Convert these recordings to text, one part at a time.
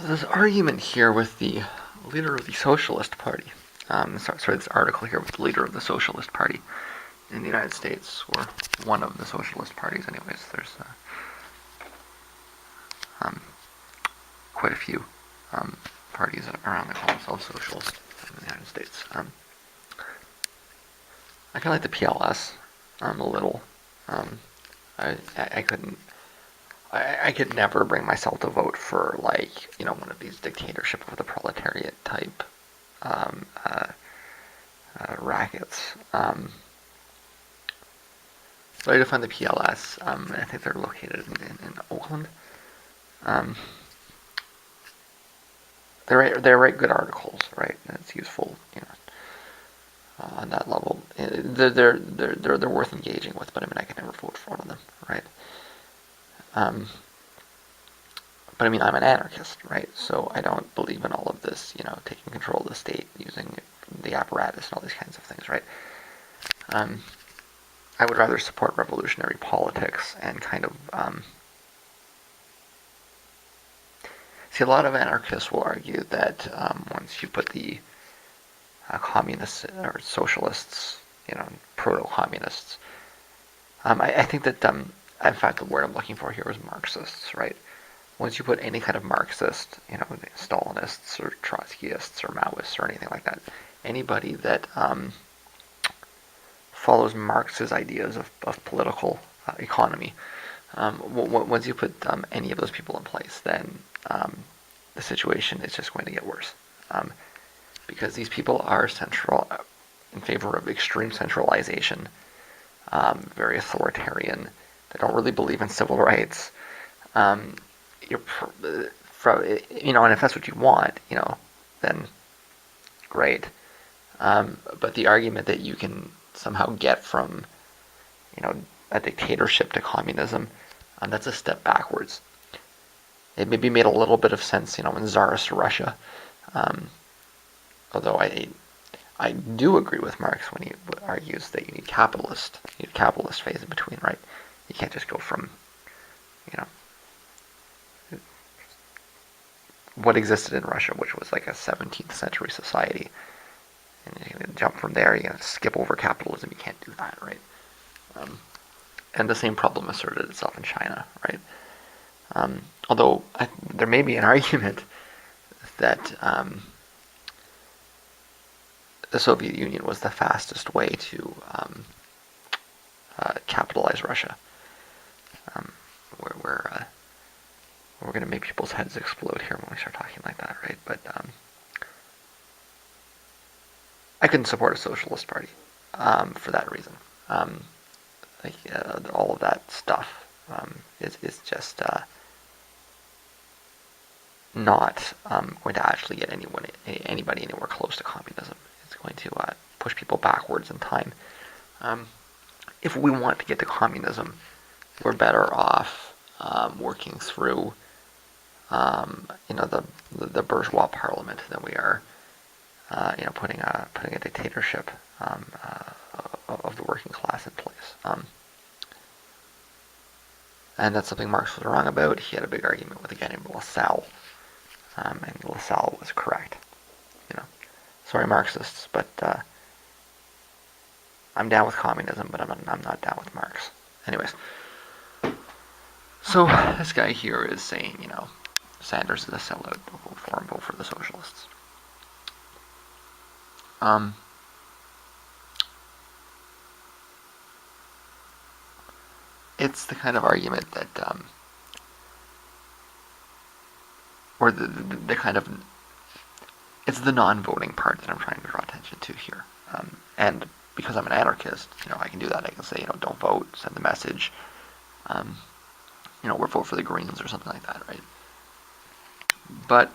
This argument here with the leader of the Socialist Party. This article here with the leader of the Socialist Party in the United States, or one of the Socialist parties, anyways. There's quite a few parties around that call themselves socialist in the United States. I kind of like the PLS a little. I couldn't. I could never bring myself to vote for one of these dictatorship of the proletariat type rackets. But I define the PLS. I think they're located in Oakland. They write good articles, right? And it's useful, on that level. They're worth engaging with, but I could never vote for one of them, right? But I'm an anarchist, right? So I don't believe in all of this, taking control of the state, using the apparatus and all these kinds of things, right? I would rather support revolutionary politics and kind of see, a lot of anarchists will argue that once you put the communists or socialists, proto-communists, I think that in fact the word I'm looking for here is marxists, right? Once you put any kind of Marxist, Stalinists or trotskyists or maoists or anything like that, anybody that follows Marx's ideas of political economy, once you put any of those people in place, then the situation is just going to get worse. Because these people are in favor of extreme centralization, very authoritarian. They don't really believe in civil rights. And if that's what you want, then great. But the argument that you can somehow get from, a dictatorship to communism, that's a step backwards. It maybe made a little bit of sense, in Tsarist Russia. Although I do agree with Marx when he argues that you need capitalist phase in between, right? You can't just go from, what existed in Russia, which was like a 17th century society, and you're going to jump from there, you're going to skip over capitalism. You can't do that, right? And the same problem asserted itself in China, right? Although there may be an argument that the Soviet Union was the fastest way to capitalize Russia. We're going to make people's heads explode here when we start talking like that, right? But I couldn't support a socialist party for that reason. All of that stuff is just not going to actually get anybody anywhere close to communism. It's going to push people backwards in time. If we want to get to communism, we're better off working through the bourgeois parliament than we are putting a dictatorship of the working class in place. And that's something Marx was wrong about. He had a big argument with a guy named Lassalle, and Lassalle was correct. Sorry, Marxists, but I'm down with communism, but I'm not down with Marx. Anyways, so this guy here is saying, Sanders is a sellout. Vote for him. Vote for the socialists. It's the kind of argument that, or the kind of, it's the non-voting part that I'm trying to draw attention to here. And because I'm an anarchist, I can do that. I can say, don't vote, send the message, or vote for the Greens or something like that, right? But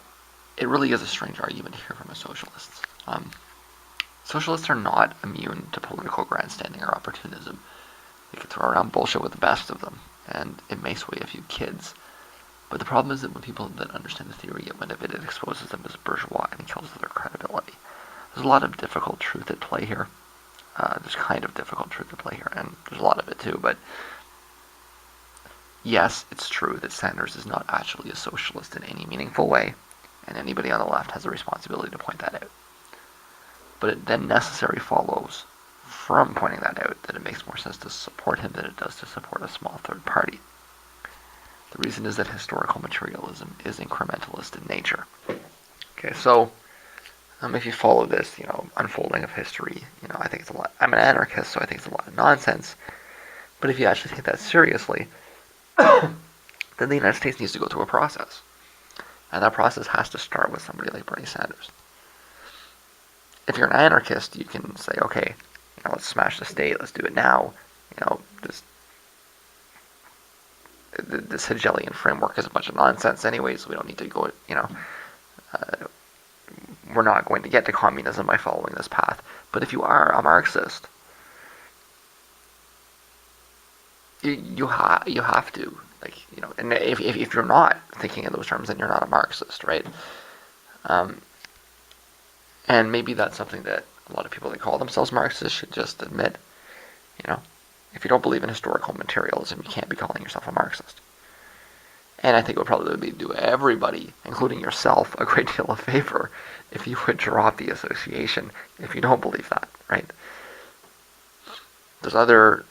it really is a strange argument here from a socialist. Socialists are not immune to political grandstanding or opportunism. They can throw around bullshit with the best of them, and it may sway a few kids. But the problem is that when people that understand the theory get wind of it, it exposes them as bourgeois and kills their credibility. There's a lot of difficult truth at play here. There's kind of difficult truth at play here, and there's a lot of it too, but yes, it's true that Sanders is not actually a socialist in any meaningful way. and anybody on the left has a responsibility to point that out. But it then necessarily follows from pointing that out that it makes more sense to support him than it does to support a small third party. The reason is that historical materialism is incrementalist in nature. Okay, so if you follow this, unfolding of history, I think it's a lot. I'm an anarchist, so I think it's a lot of nonsense. But if you actually take that seriously, then the United States needs to go through a process. And that process has to start with somebody like Bernie Sanders. If you're an anarchist, you can say, okay, let's smash the state, let's do it now. This Hegelian framework is a bunch of nonsense anyways, we don't need to go, we're not going to get to communism by following this path. But if you are a Marxist, you have to, and if you're not thinking in those terms, then you're not a Marxist, right? And maybe that's something that a lot of people that call themselves Marxists should just admit. If you don't believe in historical materialism, you can't be calling yourself a Marxist. And I think it would probably do everybody, including yourself, a great deal of favor if you would drop the association if you don't believe that, right? There's other,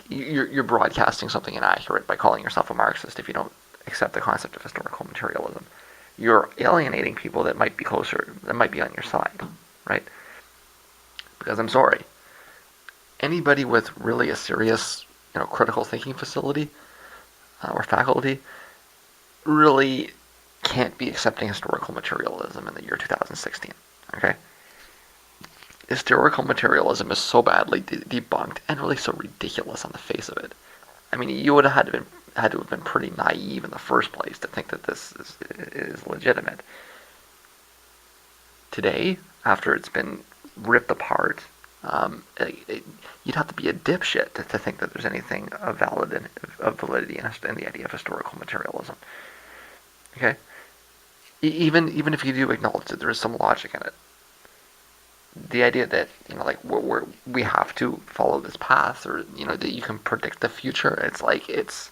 you're broadcasting something inaccurate by calling yourself a Marxist if you don't accept the concept of historical materialism. You're alienating people that might be closer, that might be on your side, right? Because I'm sorry, anybody with really a serious, critical thinking facility or faculty really can't be accepting historical materialism in the year 2016, okay? Historical materialism is so badly debunked and really so ridiculous on the face of it. I mean, you would have had to have been pretty naive in the first place to think that this is legitimate. Today, after it's been ripped apart, you'd have to be a dipshit to think that there's anything of validity in the idea of historical materialism. Okay, even if you do acknowledge that there is some logic in it, the idea that we have to follow this path, or that you can predict the future, it's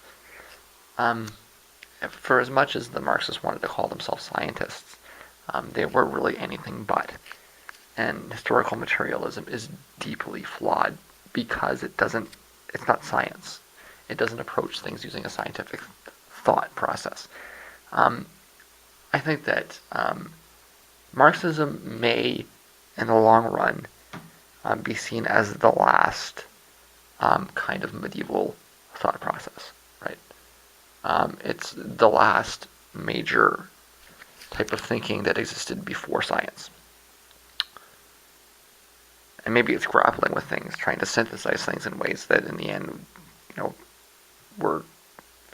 for as much as the Marxists wanted to call themselves scientists, they were really anything but. And historical materialism is deeply flawed because it's not science. It doesn't approach things using a scientific thought process. I think that Marxism may, in the long run, be seen as the last kind of medieval thought process, right? It's the last major type of thinking that existed before science. And maybe it's grappling with things, trying to synthesize things in ways that in the end, were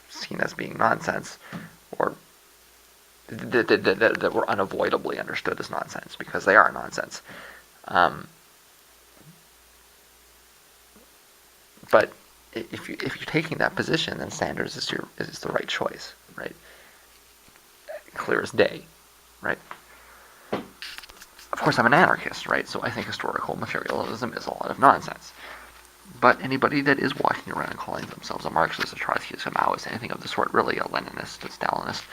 seen as being nonsense, or that were unavoidably understood as nonsense, because they are nonsense. But if you're taking that position, then Sanders is the right choice, right? Clear as day, right? Of course, I'm an anarchist, right? So I think historical materialism is a lot of nonsense. But anybody that is walking around and calling themselves a Marxist, a trotskyist, a maoist, anything of the sort, really a Leninist, a Stalinist,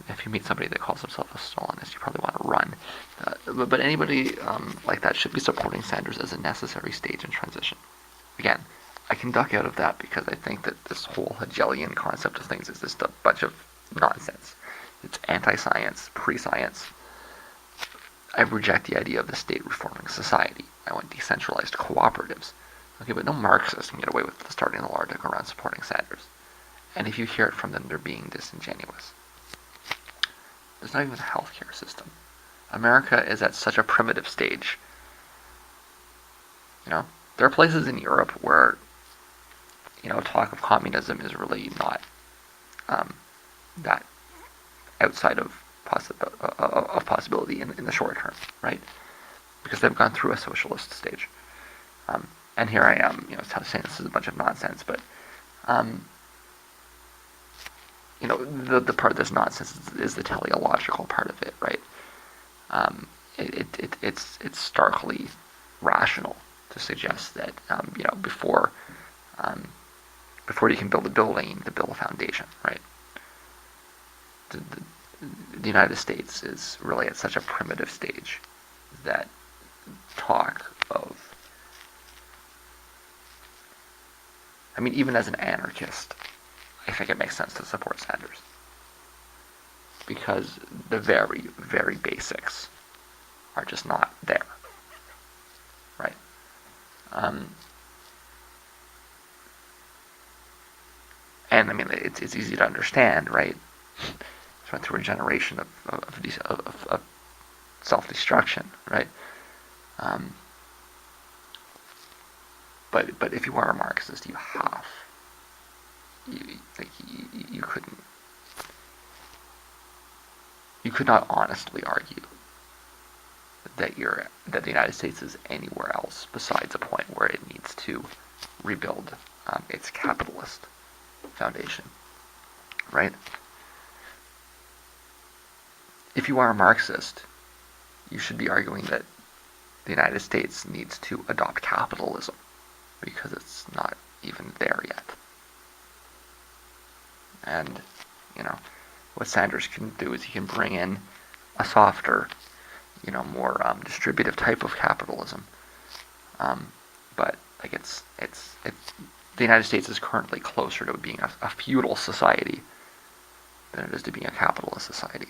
if you meet somebody that calls themselves a Stalinist, you probably want to run. But anybody like that should be supporting Sanders as a necessary stage in transition. Again, I can duck out of that because I think that this whole Hegelian concept of things is just a bunch of nonsense. It's anti-science, pre-science. I reject the idea of the state reforming society. I want decentralized cooperatives. Okay, but no Marxist can get away with starting the large around supporting Sanders. And if you hear it from them, they're being disingenuous. There's not even a healthcare system. America is at such a primitive stage. There are places in Europe where, talk of communism is really not that outside of possibility in the short term, right? Because they've gone through a socialist stage. And here I am, saying this is a bunch of nonsense, but the part that's nonsense is the teleological part of it, right? It's starkly rational to suggest that before you can build a building, you need to build a foundation, right? the United States is really at such a primitive stage that talk of, I mean, even as an anarchist, I think it makes sense to support Sanders. Because the very, very basics are just not there. Right? And I mean, it's easy to understand, right? It's went through a generation of self-destruction, right? But if you are a Marxist, you couldn't, you could not honestly argue that the United States is anywhere else besides a point where it needs to rebuild its capitalist foundation, right? If you are a Marxist, you should be arguing that the United States needs to adopt capitalism because it's not even there yet. And, what Sanders can do is he can bring in a softer, more distributive type of capitalism. But the United States is currently closer to being a feudal society than it is to being a capitalist society.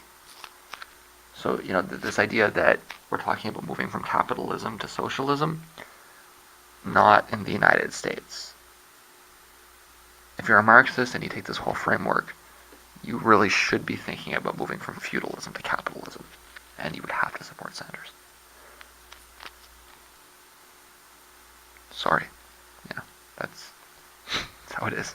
So, this idea that we're talking about moving from capitalism to socialism, not in the United States. If you're a Marxist and you take this whole framework, you really should be thinking about moving from feudalism to capitalism, and you would have to support Sanders. Sorry. That's how it is.